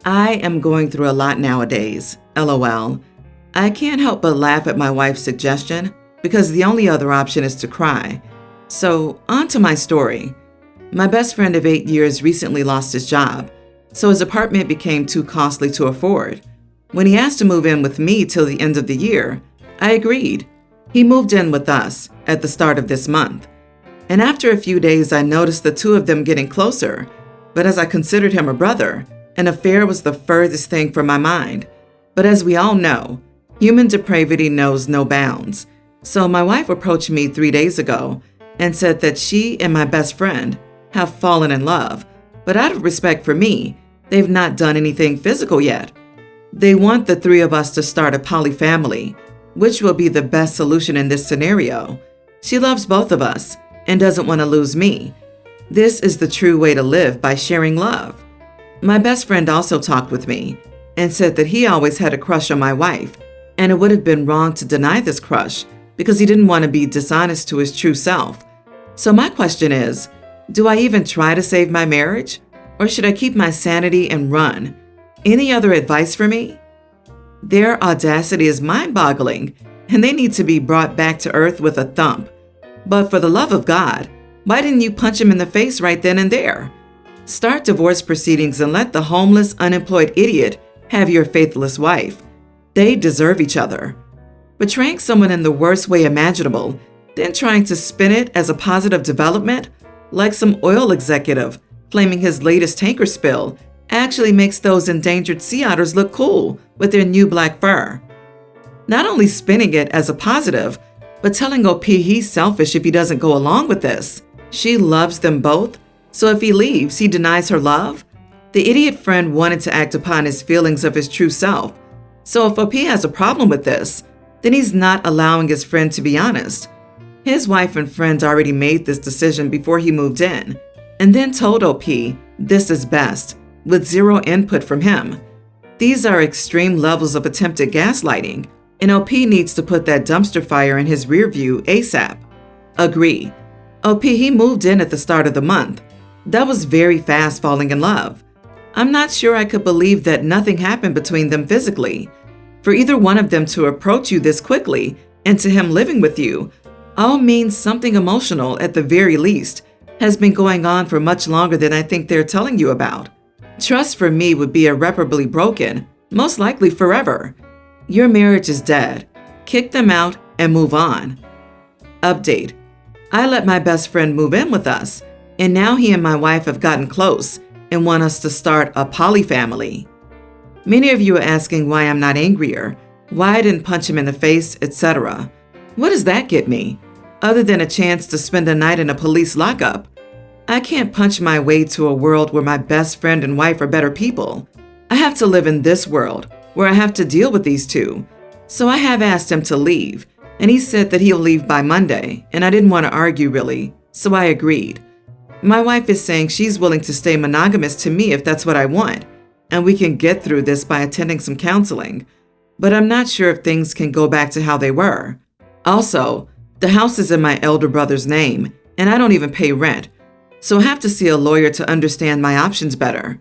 I am going through a lot nowadays, LOL. I can't help but laugh at my wife's suggestion because the only other option is to cry. So, on to my story. My best friend of 8 years recently lost his job, so his apartment became too costly to afford. When he asked to move in with me till the end of the year, I agreed. He moved in with us at the start of this month. And after a few days, I noticed the two of them getting closer. But as I considered him a brother, an affair was the furthest thing from my mind. But as we all know, human depravity knows no bounds. So my wife approached me 3 days ago and said that she and my best friend have fallen in love. But out of respect for me, they've not done anything physical yet. They want the three of us to start a poly family, which will be the best solution in this scenario. She loves both of us and doesn't want to lose me. This is the true way to live, by sharing love. My best friend also talked with me and said that he always had a crush on my wife, and it would have been wrong to deny this crush because he didn't want to be dishonest to his true self. So my question is, do I even try to save my marriage, or should I keep my sanity and run? Any other advice for me? Their audacity is mind-boggling, and they need to be brought back to earth with a thump. But for the love of God, why didn't you punch him in the face right then and there? Start divorce proceedings and let the homeless, unemployed idiot have your faithless wife. They deserve each other. Betraying someone in the worst way imaginable, then trying to spin it as a positive development, like some oil executive claiming his latest tanker spill actually makes those endangered sea otters look cool with their new black fur. Not only spinning it as a positive, but telling OP he's selfish if he doesn't go along with this. She loves them both, so if he leaves, he denies her love? The idiot friend wanted to act upon his feelings of his true self. So if OP has a problem with this, then he's not allowing his friend to be honest. His wife and friends already made this decision before he moved in, and then told OP this is best, with zero input from him. These are extreme levels of attempted gaslighting, and OP needs to put that dumpster fire in his rear view ASAP. Agree. OP, he moved in at the start of the month. That was very fast falling in love. I'm not sure I could believe that nothing happened between them physically. For either one of them to approach you this quickly, and to him living with you, all means something emotional at the very least has been going on for much longer than I think they're telling you about. Trust for me would be irreparably broken, most likely forever. Your marriage is dead. Kick them out and move on. Update. I let my best friend move in with us, and now he and my wife have gotten close and want us to start a poly family. Many of you are asking why I'm not angrier, why I didn't punch him in the face, etc. What does that get me, other than a chance to spend a night in a police lockup? I can't punch my way to a world where my best friend and wife are better people. I have to live in this world where I have to deal with these two. So I have asked him to leave, and he said that he'll leave by Monday, and I didn't want to argue really, so I agreed. My wife is saying she's willing to stay monogamous to me if that's what I want, and we can get through this by attending some counseling, but I'm not sure if things can go back to how they were. Also, the house is in my elder brother's name, and I don't even pay rent, so I have to see a lawyer to understand my options better.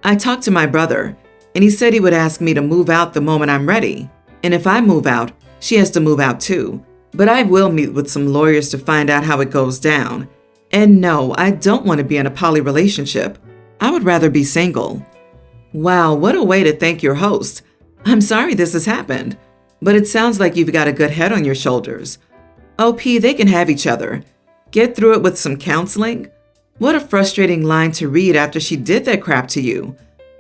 I talked to my brother, and he said he would ask me to move out the moment I'm ready, and if I move out, she has to move out too. But I will meet with some lawyers to find out how it goes down. And no, I don't want to be in a poly relationship. I would rather be single. Wow, what a way to thank your host. I'm sorry this has happened, but it sounds like you've got a good head on your shoulders. OP, they can have each other. Get through it with some counseling? What a frustrating line to read after she did that crap to you.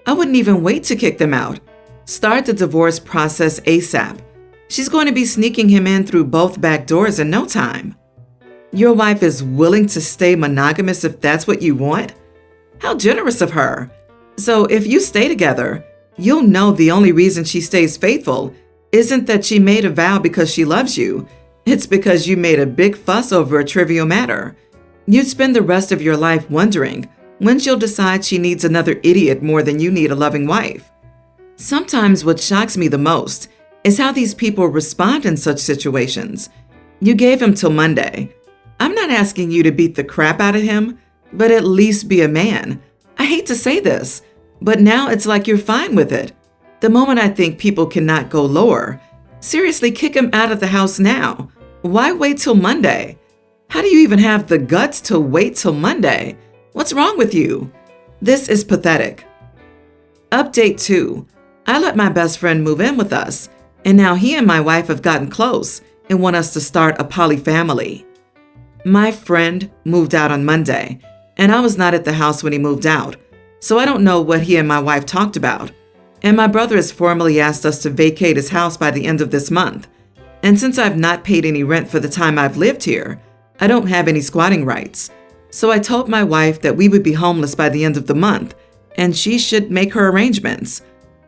I wouldn't even wait to kick them out. Start the divorce process ASAP. She's going to be sneaking him in through both back doors in no time. Your wife is willing to stay monogamous if that's what you want? How generous of her. So if you stay together, you'll know the only reason she stays faithful isn't that she made a vow because she loves you. It's because you made a big fuss over a trivial matter. You'd spend the rest of your life wondering when she'll decide she needs another idiot more than you need a loving wife. Sometimes what shocks me the most is how these people respond in such situations. You gave him till Monday. I'm not asking you to beat the crap out of him, but at least be a man. I hate to say this, But now it's like you're fine with it. The moment I think people cannot go lower, seriously, kick him out of the house now. Why wait till Monday? How do you even have the guts to wait till Monday? What's wrong with you? This is pathetic. Update 2. I let my best friend move in with us, and now he and my wife have gotten close and want us to start a poly family. My friend moved out on Monday, and I was not at the house when he moved out, so I don't know what he and my wife talked about. And my brother has formally asked us to vacate his house by the end of this month. And since I've not paid any rent for the time I've lived here, I don't have any squatting rights. So I told my wife that we would be homeless by the end of the month, and she should make her arrangements.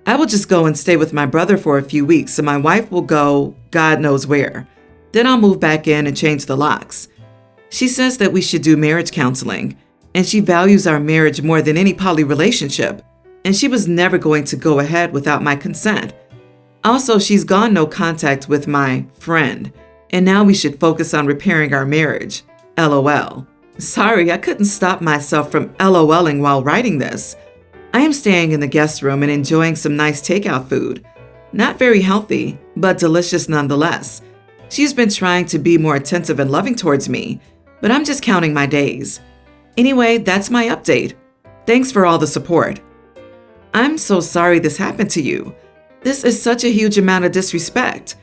I will just go and stay with my brother for a few weeks, and my wife will go God knows where. Then I'll move back in and change the locks. She says that we should do marriage counseling, and she values our marriage more than any poly relationship, and she was never going to go ahead without my consent. Also, she's gone no contact with my friend, and now we should focus on repairing our marriage. LOL. Sorry, I couldn't stop myself from LOLing while writing this. I am staying in the guest room and enjoying some nice takeout food. Not very healthy, but delicious nonetheless. She's been trying to be more attentive and loving towards me, but I'm just counting my days. Anyway, that's my update. Thanks for all the support. I'm so sorry this happened to you. This is such a huge amount of disrespect.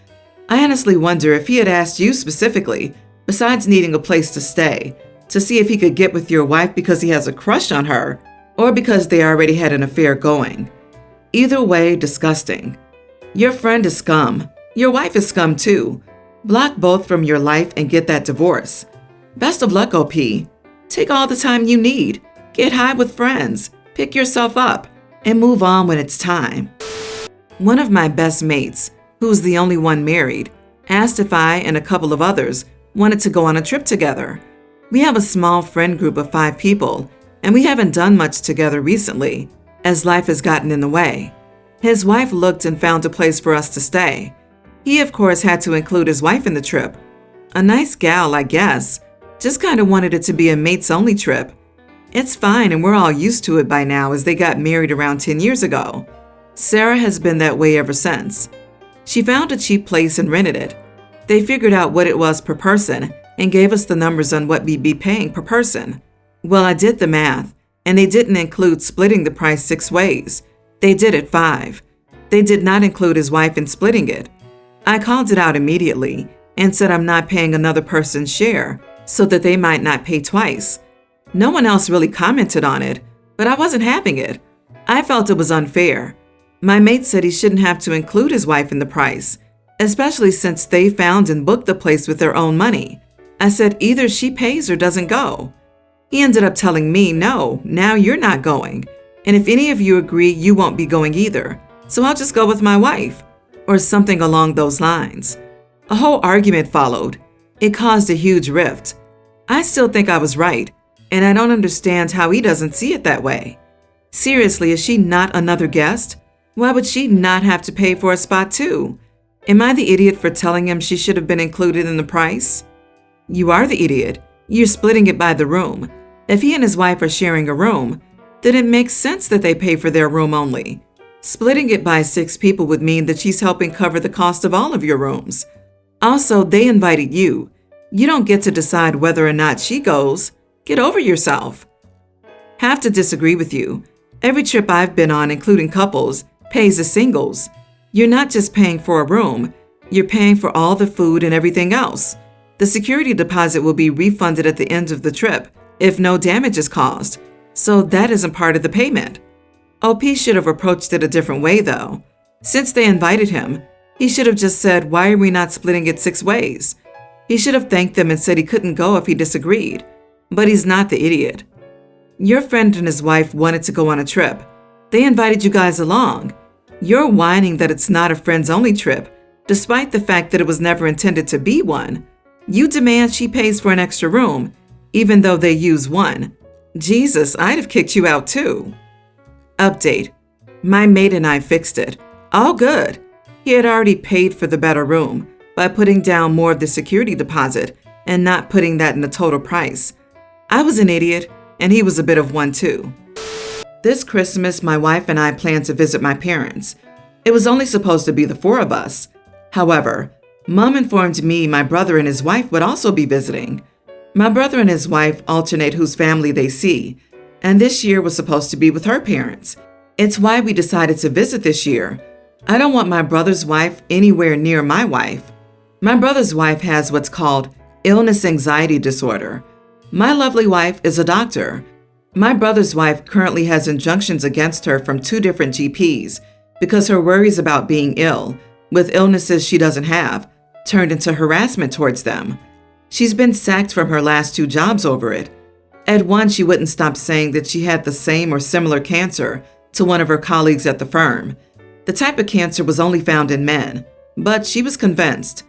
I honestly wonder if he had asked you specifically, besides needing a place to stay, to see if he could get with your wife because he has a crush on her, or because they already had an affair going. Either way, disgusting. Your friend is scum. Your wife is scum too. Block both from your life and get that divorce. Best of luck, OP. Take all the time you need. Get high with friends. Pick yourself up and move on when it's time. One of my best mates, who's the only one married, asked if I and a couple of others wanted to go on a trip together. We have a small friend group of 5 people, and we haven't done much together recently, as life has gotten in the way. His wife looked and found a place for us to stay. He, of course, had to include his wife in the trip. A nice gal, I guess. Just kind of wanted it to be a mates-only trip. It's fine, and we're all used to it by now, as they got married around 10 years ago. Sarah has been that way ever since. She found a cheap place and rented it. They figured out what it was per person and gave us the numbers on what we'd be paying per person. Well, I did the math, and they didn't include splitting the price 6 ways. They did it 5. They did not include his wife in splitting it. I called it out immediately and said I'm not paying another person's share so that they might not pay twice. No one else really commented on it, but I wasn't having it. I felt it was unfair. My mate said he shouldn't have to include his wife in the price, especially since they found and booked the place with their own money. I said either she pays or doesn't go. He ended up telling me, no, now you're not going. And if any of you agree, you won't be going either. So I'll just go with my wife. Or something along those lines. A whole argument followed. It caused a huge rift. I still think I was right, and I don't understand how he doesn't see it that way. Seriously, is she not another guest? Why would she not have to pay for a spot too? Am I the idiot for telling him she should have been included in the price? You are the idiot. You're splitting it by the room. If he and his wife are sharing a room, then it makes sense that they pay for their room only. Splitting it by 6 people would mean that she's helping cover the cost of all of your rooms. Also, they invited you. You don't get to decide whether or not she goes. Get over yourself. Have to disagree with you. Every trip I've been on, including couples, pays the singles. You're not just paying for a room. You're paying for all the food and everything else. The security deposit will be refunded at the end of the trip if no damage is caused. So that isn't part of the payment. OP should have approached it a different way, though. Since they invited him, he should have just said, why are we not splitting it 6 ways? He should have thanked them and said he couldn't go if he disagreed. But he's not the idiot. Your friend and his wife wanted to go on a trip. They invited you guys along. You're whining that it's not a friends-only trip, despite the fact that it was never intended to be one. You demand she pays for an extra room, even though they use one. Jesus, I'd have kicked you out too. Update. My mate and I fixed it. All good. He had already paid for the better room by putting down more of the security deposit and not putting that in the total price. I was an idiot, and he was a bit of one too. This Christmas, my wife and I plan to visit my parents. It was only supposed to be the four of us. However, Mom informed me my brother and his wife would also be visiting. My brother and his wife alternate whose family they see, and this year was supposed to be with her parents. It's why we decided to visit this year. I don't want my brother's wife anywhere near my wife. My brother's wife has what's called illness anxiety disorder. My lovely wife is a doctor. My brother's wife currently has injunctions against her from 2 different GPs because her worries about being ill, with illnesses she doesn't have, turned into harassment towards them. She's been sacked from her last 2 jobs over it. At one, she wouldn't stop saying that she had the same or similar cancer to one of her colleagues at the firm. The type of cancer was only found in men, but she was convinced.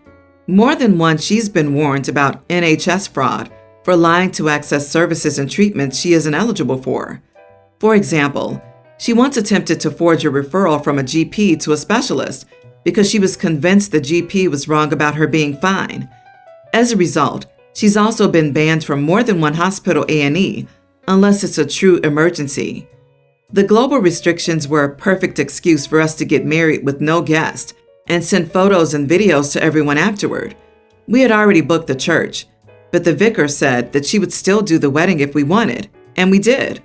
More than once, she's been warned about NHS fraud for lying to access services and treatments she isn't eligible for. For example, she once attempted to forge a referral from a GP to a specialist because she was convinced the GP was wrong about her being fine. As a result, she's also been banned from more than one hospital A&E unless it's a true emergency. The global restrictions were a perfect excuse for us to get married with no guest and send photos and videos to everyone afterward. We had already booked the church, but the vicar said that she would still do the wedding if we wanted, and we did.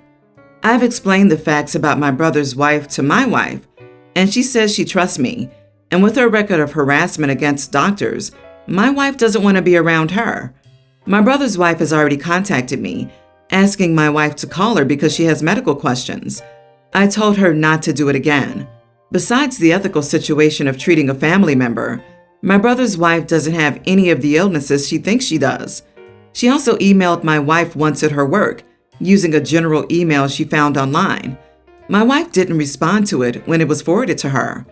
I've explained the facts about my brother's wife to my wife, and she says she trusts me, and with her record of harassment against doctors, my wife doesn't want to be around her. My brother's wife has already contacted me, asking my wife to call her because she has medical questions. I told her not to do it again. Besides the ethical situation of treating a family member, my brother's wife doesn't have any of the illnesses she thinks she does. She also emailed my wife once at her work, using a general email she found online. My wife didn't respond to it when it was forwarded to her.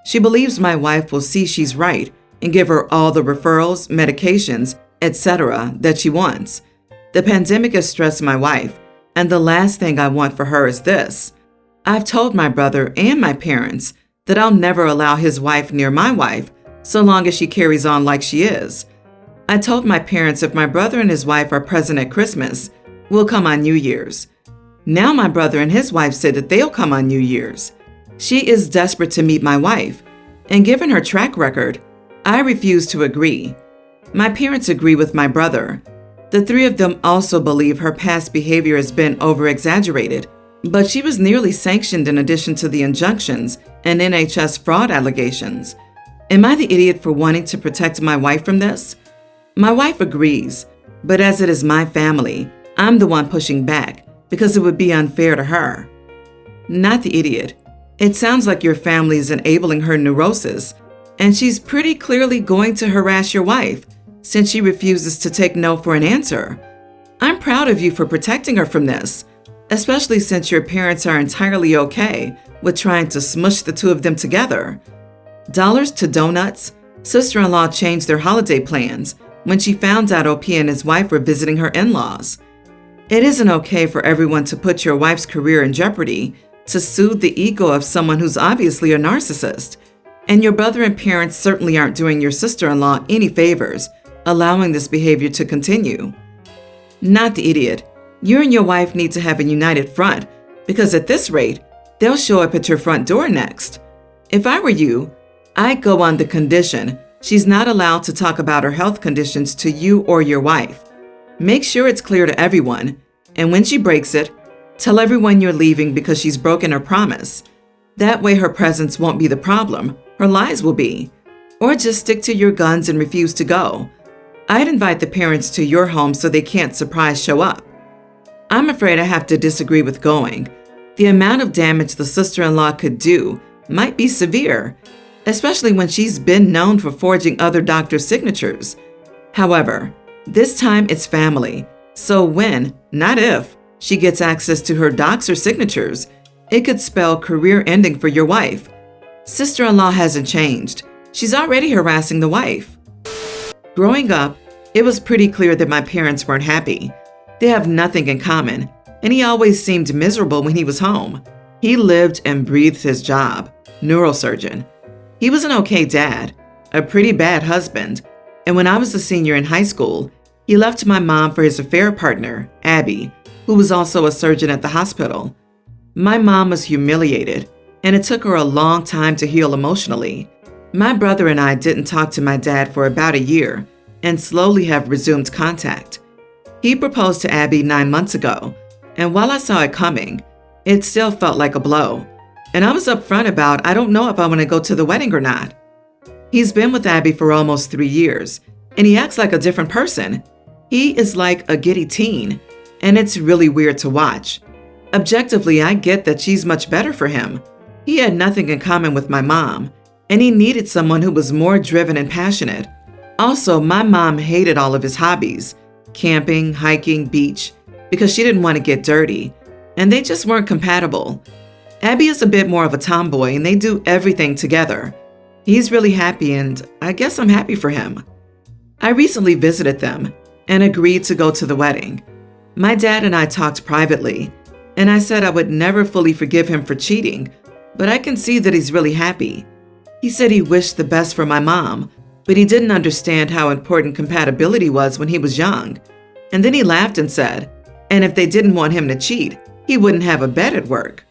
She believes my wife will see she's right and give her all the referrals, medications, etc. that she wants. The pandemic has stressed my wife, and the last thing I want for her is this. I've told my brother and my parents that I'll never allow his wife near my wife so long as she carries on like she is. I told my parents if my brother and his wife are present at Christmas, we'll come on New Year's. Now my brother and his wife said that they'll come on New Year's. She is desperate to meet my wife, and given her track record, I refuse to agree. My parents agree with my brother. The 3 of them also believe her past behavior has been over-exaggerated, but she was nearly sanctioned in addition to the injunctions and NHS fraud allegations. Am I the idiot for wanting to protect my wife from this? My wife agrees, but as it is my family, I'm the one pushing back because it would be unfair to her. Not the idiot. It sounds like your family is enabling her neurosis, and she's pretty clearly going to harass your wife since she refuses to take no for an answer. I'm proud of you for protecting her from this, especially since your parents are entirely okay with trying to smush the 2 of them together. Dollars to donuts, sister-in-law changed their holiday plans when she found out OP and his wife were visiting her in-laws. It isn't okay for everyone to put your wife's career in jeopardy to soothe the ego of someone who's obviously a narcissist. And your brother and parents certainly aren't doing your sister-in-law any favors, allowing this behavior to continue. Not the idiot. You and your wife need to have a united front, because at this rate, they'll show up at your front door next. If I were you, I'd go on the condition she's not allowed to talk about her health conditions to you or your wife. Make sure it's clear to everyone, and when she breaks it, tell everyone you're leaving because she's broken her promise. That way her presence won't be the problem, her lies will be. Or just stick to your guns and refuse to go. I'd invite the parents to your home so they can't surprise show up. I'm afraid I have to disagree with going. The amount of damage the sister-in-law could do might be severe, especially when she's been known for forging other doctors' signatures. However, this time it's family, so when, not if, she gets access to her docs or signatures, it could spell career ending for your wife. Sister-in-law hasn't changed. She's already harassing the wife. Growing up, it was pretty clear that my parents weren't happy. They have nothing in common, and he always seemed miserable when he was home. He lived and breathed his job, neurosurgeon. He was an okay dad, a pretty bad husband, and when I was a senior in high school, he left my mom for his affair partner, Abby, who was also a surgeon at the hospital. My mom was humiliated, and it took her a long time to heal emotionally. My brother and I didn't talk to my dad for about a year and slowly have resumed contact. He proposed to Abby 9 months ago, and while I saw it coming, it still felt like a blow. And I was upfront about I don't know if I want to go to the wedding or not. He's been with Abby for almost 3 years, and he acts like a different person. He is like a giddy teen, and it's really weird to watch. Objectively, I get that she's much better for him. He had nothing in common with my mom, and he needed someone who was more driven and passionate. Also, my mom hated all of his hobbies, camping, hiking, beach, because she didn't want to get dirty, and they just weren't compatible. Abby is a bit more of a tomboy, and they do everything together. He's really happy, and I guess I'm happy for him. I recently visited them and agreed to go to the wedding. My dad and I talked privately, and I said I would never fully forgive him for cheating, but I can see that he's really happy. He said he wished the best for my mom, but he didn't understand how important compatibility was when he was young. And then he laughed and said, and if they didn't want him to cheat, he wouldn't have a bed at work.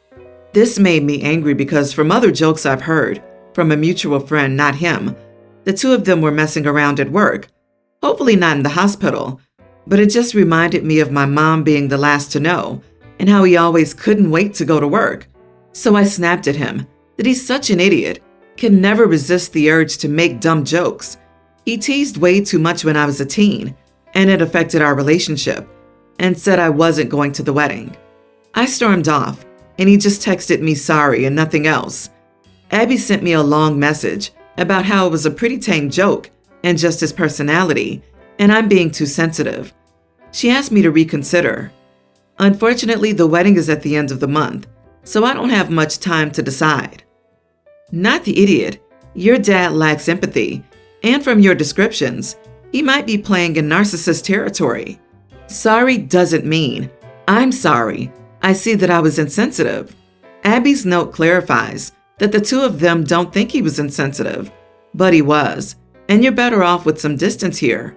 This made me angry because from other jokes I've heard, from a mutual friend, not him, the two of them were messing around at work, hopefully not in the hospital, but it just reminded me of my mom being the last to know and how he always couldn't wait to go to work. So I snapped at him that he's such an idiot, can never resist the urge to make dumb jokes. He teased way too much when I was a teen, and it affected our relationship, and said I wasn't going to the wedding. I stormed off, and he just texted me sorry and nothing else. Abby sent me a long message about how it was a pretty tame joke and just his personality, and I'm being too sensitive. She asked me to reconsider. Unfortunately, the wedding is at the end of the month, so I don't have much time to decide. Not the idiot. Your dad lacks empathy, and from your descriptions, he might be playing in narcissist territory. Sorry doesn't mean, I'm sorry, I see that I was insensitive. Abby's note clarifies that the two of them don't think he was insensitive, but he was, and you're better off with some distance here.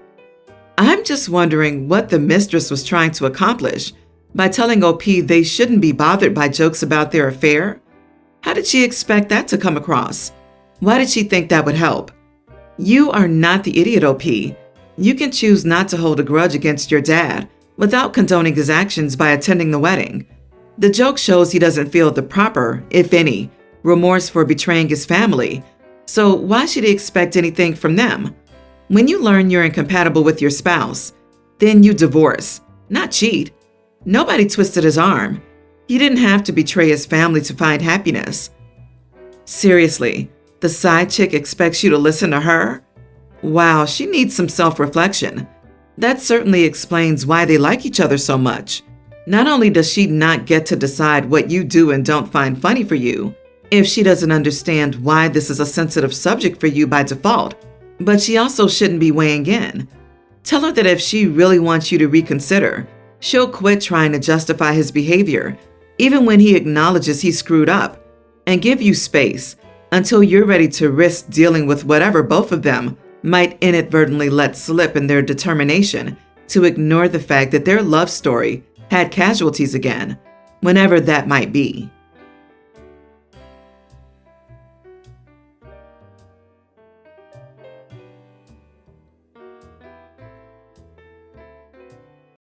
I'm just wondering what the mistress was trying to accomplish by telling OP they shouldn't be bothered by jokes about their affair. How did she expect that to come across? Why did she think that would help? You are not the idiot, OP. You can choose not to hold a grudge against your dad without condoning his actions by attending the wedding. The joke shows he doesn't feel the proper, if any, remorse for betraying his family, so why should he expect anything from them? When you learn you're incompatible with your spouse, then you divorce, not cheat. Nobody twisted his arm. He didn't have to betray his family to find happiness. Seriously, the side chick expects you to listen to her? Wow, she needs some self-reflection. That certainly explains why they like each other so much. Not only does she not get to decide what you do and don't find funny for you, if she doesn't understand why this is a sensitive subject for you by default, but she also shouldn't be weighing in. Tell her that if she really wants you to reconsider, she'll quit trying to justify his behavior, even when he acknowledges he screwed up, and give you space until you're ready to risk dealing with whatever both of them might inadvertently let slip in their determination to ignore the fact that their love story had casualties again, whenever that might be.